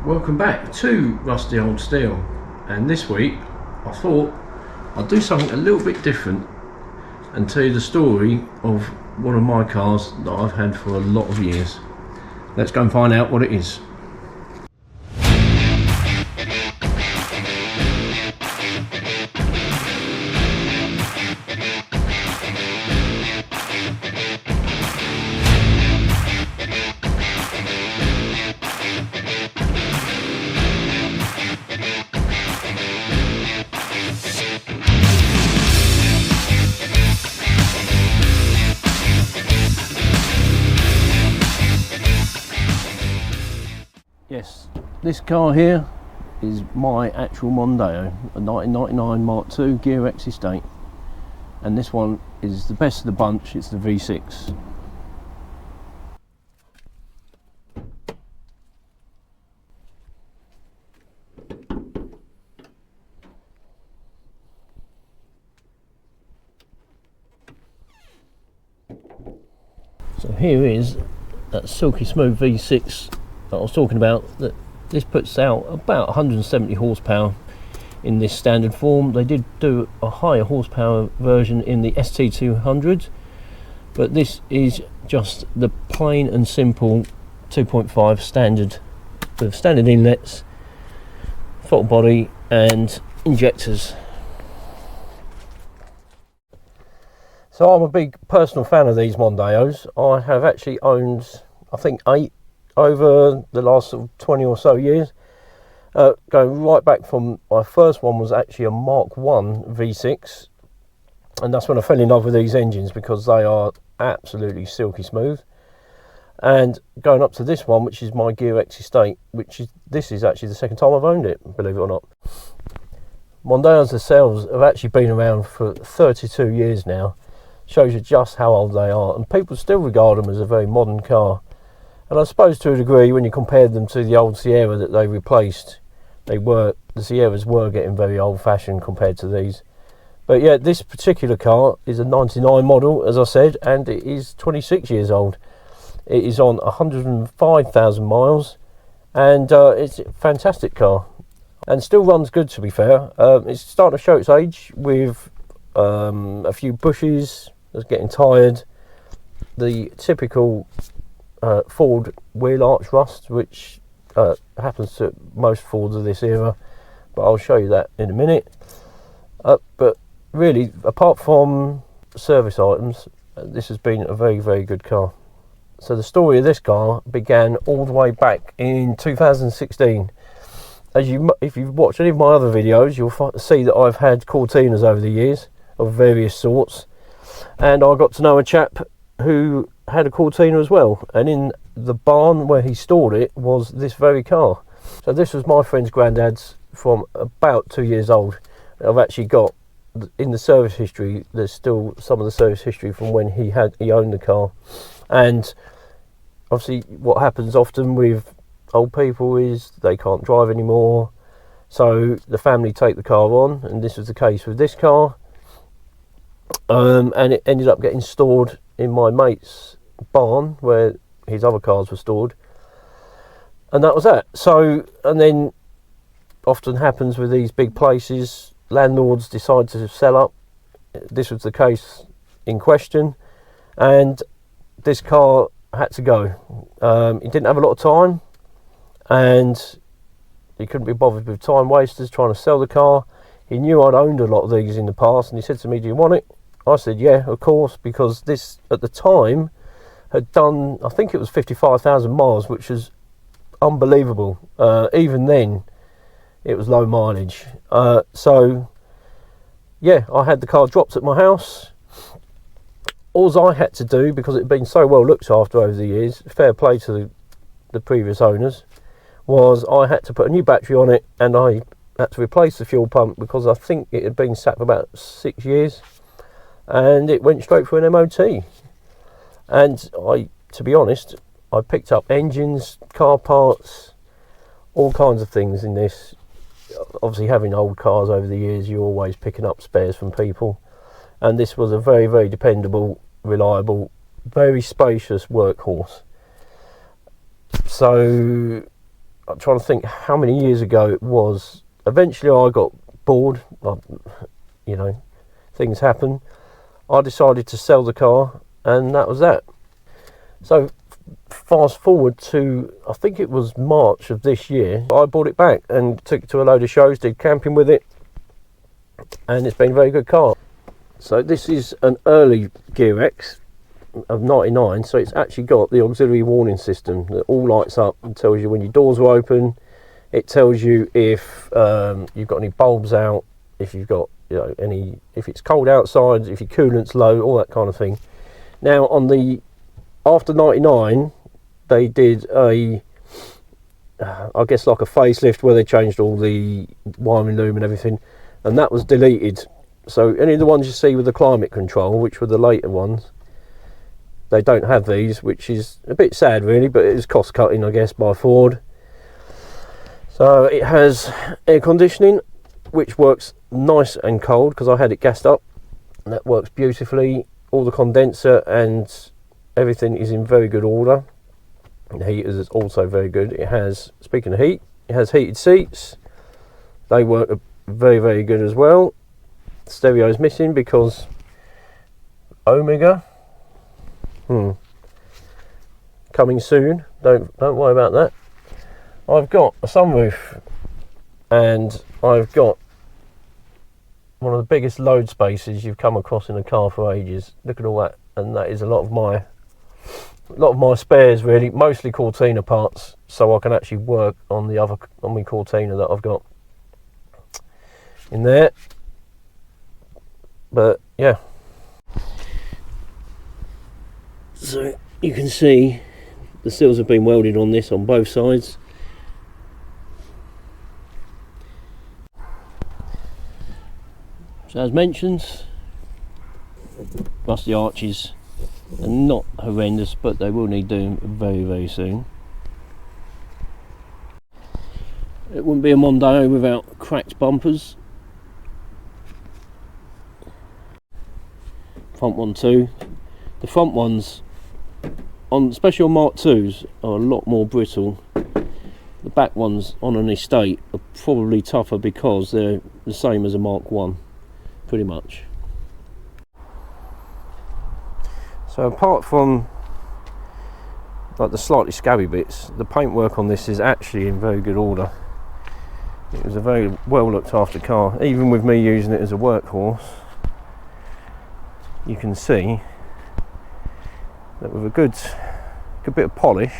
Welcome back to Rusty Old Steel, and this week I thought I'd do something a little bit different and tell you the story of one of my cars that I've had for a lot of years. Let's go and find out what it is. Yes, this car here is my actual Mondeo, a 1999 Mark II Mondeo Estate, and this one is the best of the bunch. It's the V6. So here is that silky smooth V6 that I was talking about. That this puts out about 170 horsepower in this standard form. They did do a higher horsepower version in the ST200, but this is just the plain and simple 2.5 standard with standard inlets, throttle body and injectors. So I'm a big personal fan of these Mondeos. I have actually owned, I think, 8 over the last sort of 20 or so years, going right back from my first one was actually a Mark 1 V6, and that's when I fell in love with these engines because they are absolutely silky smooth. And going up to this one, which is my Mondeo Estate, this is actually the second time I've owned it, believe it or not. Mondeos themselves have actually been around for 32 years now. Shows you just how old they are, and people still regard them as a very modern car. And I suppose to a degree, when you compare them to the old Sierra that they replaced, the Sierras were getting very old-fashioned compared to these. But yeah, this particular car is a 99 model, as I said, and it is 26 years old. It is on 105,000 miles, and it's a fantastic car, and still runs good, to be fair. It's starting to show its age with a few bushes that's getting tired, the typical Ford wheel arch rust, which happens to most Fords of this era, but I'll show you that in a minute. But really, apart from service items, this has been a very, very good car. So the story of this car began all the way back in 2016. If you've watched any of my other videos, you'll see that I've had Cortinas over the years of various sorts, and I got to know a chap who had a Cortina as well, and in the barn where he stored it was this very car. So this was my friend's granddad's from about 2 years old. I've actually got in the service history, there's still some of the service history from when he owned the car. And obviously what happens often with old people is they can't drive anymore, so the family take the car on, and this was the case with this car. And it ended up getting stored in my mate's barn where his other cars were stored, and that was that. So, and then often happens with these big places, landlords decide to sell up. This was the case in question, and this car had to go. He didn't have a lot of time, and he couldn't be bothered with time wasters trying to sell the car. He knew I'd owned a lot of these in the past, and he said to me, "Do you want it?" I said, "Yeah, of course," because this at the time had done, I think it was 55,000 miles, which was unbelievable. Even then, it was low mileage. So, yeah, I had the car dropped at my house. All I had to do, because it had been so well looked after over the years, fair play to the previous owners, was I had to put a new battery on it, and I had to replace the fuel pump because I think it had been sat for about 6 years, and it went straight for an MOT. And to be honest, I picked up engines, car parts, all kinds of things in this. Obviously, having old cars over the years, you're always picking up spares from people, and this was a very, very dependable, reliable, very spacious workhorse. So I'm trying to think how many years ago it was. Eventually I got bored, you know, things happen. I decided to sell the car, and that was that. So fast forward to, I think it was March of this year, I bought it back and took it to a load of shows, did camping with it, and it's been a very good car. So this is an early Gear X of 99, so it's actually got the auxiliary warning system that all lights up and tells you when your doors are open. It tells you if you've got any bulbs out, if you've got, you know, any, if it's cold outside, if your coolant's low, all that kind of thing. Now on the, after 99 they did a, I guess like a facelift where they changed all the wiring loom and everything, and that was deleted. So any of the ones you see with the climate control, which were the later ones, they don't have these, which is a bit sad really, but it is cost cutting, I guess, by Ford. So it has air conditioning, which works nice and cold because I had it gassed up, and that works beautifully. All the condenser and everything is in very good order. The heaters is also very good. It has, speaking of heat, it has heated seats. They work very, very good as well. Stereo is missing because Omega. Coming soon. Don't worry about that. I've got a sunroof, and I've got one of the biggest load spaces you've come across in a car for ages. Look at all that, and that is a lot of my spares really, mostly Cortina parts, so I can actually work on the other, on my Cortina that I've got in there. But yeah, so you can see the seals have been welded on this on both sides. So as mentioned, rusty arches are not horrendous, but they will need doing very, very soon. It wouldn't be a Mondeo without cracked bumpers. Front one too. The front ones, especially on Mark IIs, are a lot more brittle. The back ones on an Estate are probably tougher because they're the same as a Mark 1, pretty much. So apart from like the slightly scabby bits, the paintwork on this is actually in very good order. It was a very well looked after car, even with me using it as a workhorse. You can see that with a good bit of polish,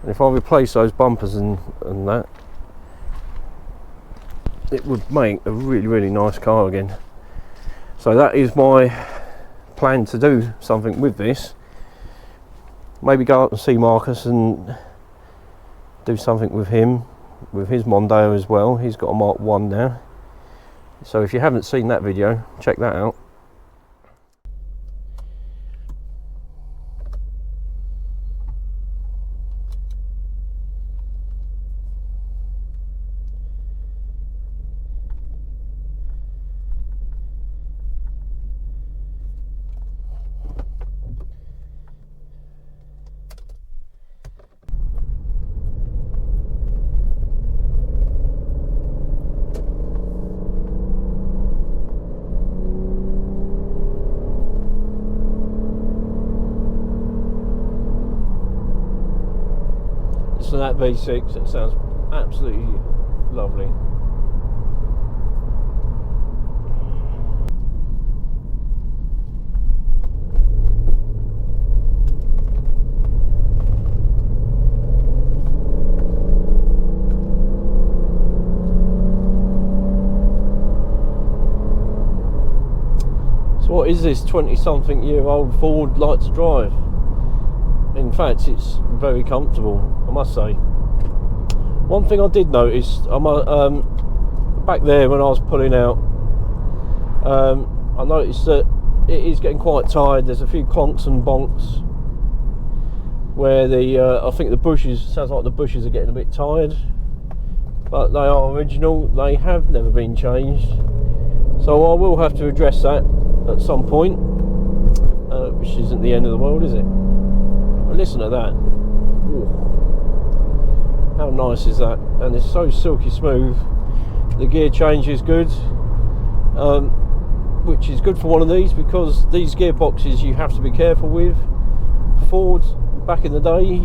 and if I replace those bumpers and that, it would make a really, really nice car again. So that is my plan, to do something with this. Maybe go up and see Marcus and do something with him, with his Mondeo as well. He's got a Mark 1 now. So if you haven't seen that video, check that out. So that V6, it sounds absolutely lovely. So what is this 20-something-year-old Ford like to drive? In fact, it's very comfortable, I must say. One thing I did notice, back there when I was pulling out, I noticed that it is getting quite tired. There's a few clonks and bonks where I think the bushes, sounds like the bushes are getting a bit tired, but they are original, they have never been changed. So I will have to address that at some point, which isn't the end of the world, is it? Listen to that. Ooh. How nice is that? And it's so silky smooth. The gear change is good, which is good for one of these, because these gearboxes you have to be careful with. Ford, back in the day,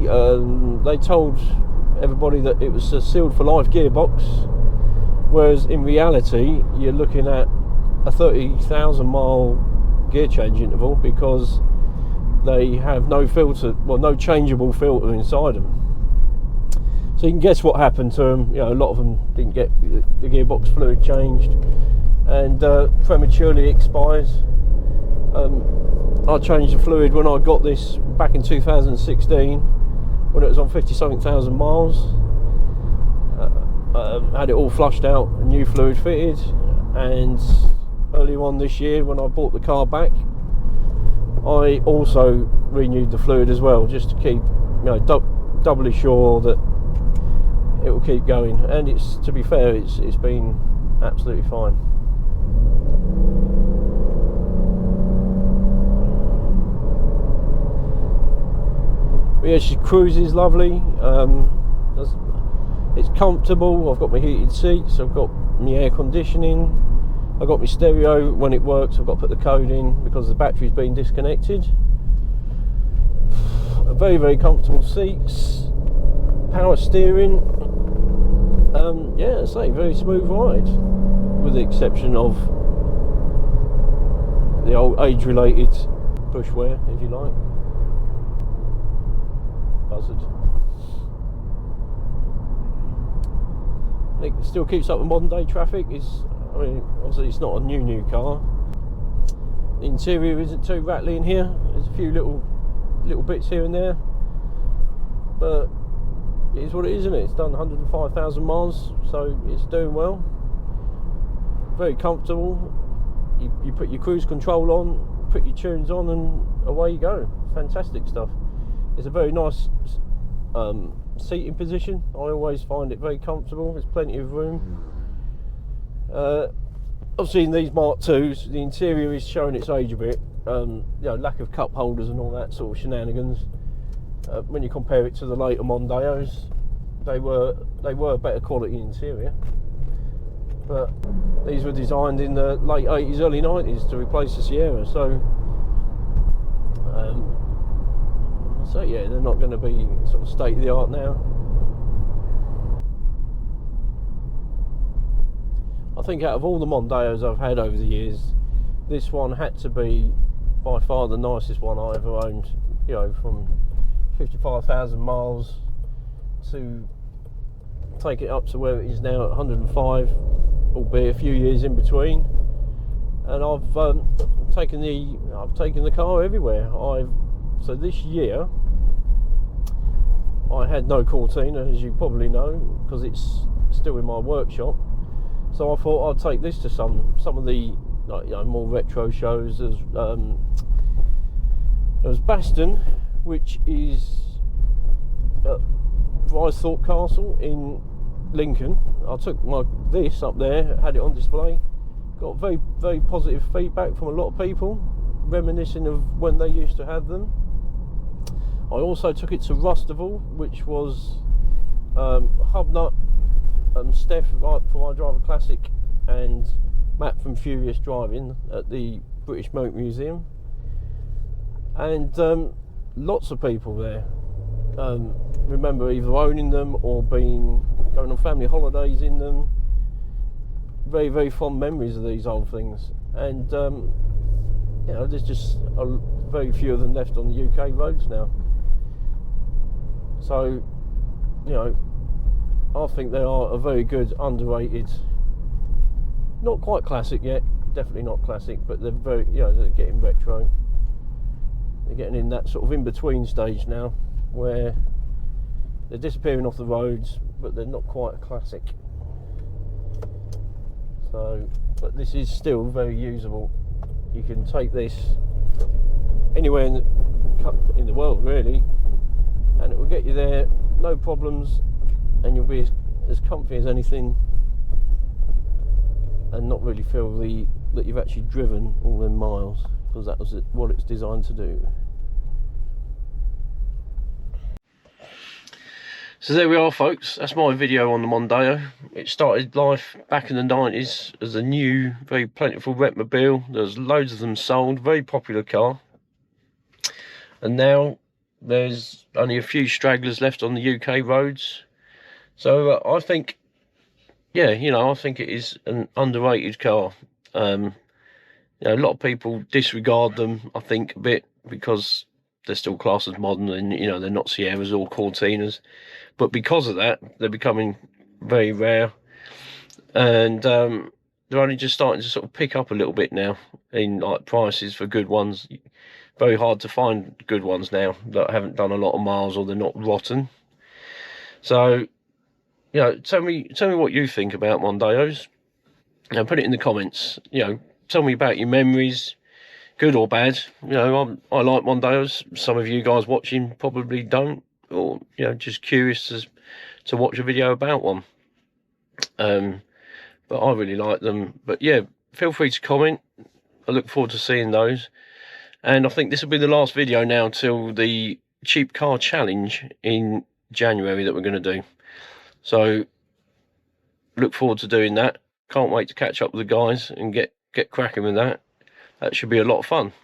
they told everybody that it was a sealed for life gearbox, whereas in reality you're looking at a 30,000 mile gear change interval, because they have no filter, well, no changeable filter inside them. So you can guess what happened to them. You know, a lot of them didn't get the gearbox fluid changed and prematurely expires. I changed the fluid when I got this back in 2016, when it was on 50-something thousand miles. Had it all flushed out, new fluid fitted, and earlier on this year when I bought the car back, I also renewed the fluid as well, just to keep, you know, doubly sure that it will keep going. And it's, to be fair, it's been absolutely fine. But yeah, she cruises lovely. It's comfortable. I've got my heated seats, I've got my air conditioning, I've got my stereo. When it works, I've got to put the code in because the battery's been disconnected. Very, very comfortable seats, power steering. Yeah, I say, very smooth ride, with the exception of the old age-related push wear, if you like. Buzzard. It still keeps up with modern day traffic. I mean, obviously it's not a new car. The interior isn't too rattly in here. There's a few little bits here and there, but it is what it is, isn't it? It's done 105,000 miles, so it's doing well. Very comfortable. You put your cruise control on, put your tunes on, and away you go. Fantastic stuff. It's a very nice seating position. I always find it very comfortable. There's plenty of room. Obviously in these Mark IIs, the interior is showing its age a bit. You know, lack of cup holders and all that sort of shenanigans. When you compare it to the later Mondeos, they were better quality interior. But these were designed in the late 80s, early 90s to replace the Sierra. So yeah, they're not going to be sort of state of the art now. I think out of all the Mondeos I've had over the years, this one had to be by far the nicest one I ever owned. You know, from 55,000 miles to take it up to where it is now at 105, albeit a few years in between. And I've taken the car everywhere. So this year I had no Cortina, as you probably know, because it's still in my workshop. So I thought I'd take this to some of the, like, you know, more retro shows. There was Baston, which is at Brythorpe Castle in Lincoln. I took this up there, had it on display. Got very, very positive feedback from a lot of people, reminiscing of when they used to have them. I also took it to Rustival, which was Hubnut, Steph from I Drive a Classic, and Matt from Furious Driving at the British Motor Museum. And lots of people there remember either owning them or going on family holidays in them. Very, very fond memories of these old things. And you know, there's just very few of them left on the UK roads now. So, you know, I think they are a very good, underrated, not quite classic yet, definitely not classic, but they're very, you know, they're getting retro. They're getting in that sort of in-between stage now, where they're disappearing off the roads, but they're not quite a classic. So, but this is still very usable. You can take this anywhere in the world, really, and it will get you there, no problems, and you'll be as comfy as anything, and not really feel that you've actually driven all them miles, because that was what it's designed to do. So there we are, folks. That's my video on the Mondeo. It started life back in the 90s as a new, very plentiful repmobile. There's loads of them sold, very popular car. And now there's only a few stragglers left on the UK roads. So I think, yeah, you know, I think it is an underrated car. You know, a lot of people disregard them, I think, a bit because they're still classed as modern and, you know, they're not Sierras or Cortinas. But because of that, they're becoming very rare. And they're only just starting to sort of pick up a little bit now in like prices for good ones. Very hard to find good ones now that haven't done a lot of miles or they're not rotten. So, you know, tell me what you think about Mondeos. And put it in the comments. You know, tell me about your memories, good or bad. You know, I like Mondeos. Some of you guys watching probably don't, or you know, just curious to watch a video about one. But I really like them. But yeah, feel free to comment. I look forward to seeing those. And I think this will be the last video now till the cheap car challenge in January that we're going to do. So look forward to doing that. Can't wait to catch up with the guys and get cracking with that. That should be a lot of fun.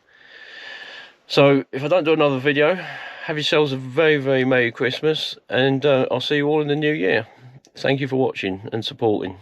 So if I don't do another video, have yourselves a very, very Merry Christmas, and I'll see you all in the new year. Thank you for watching and supporting.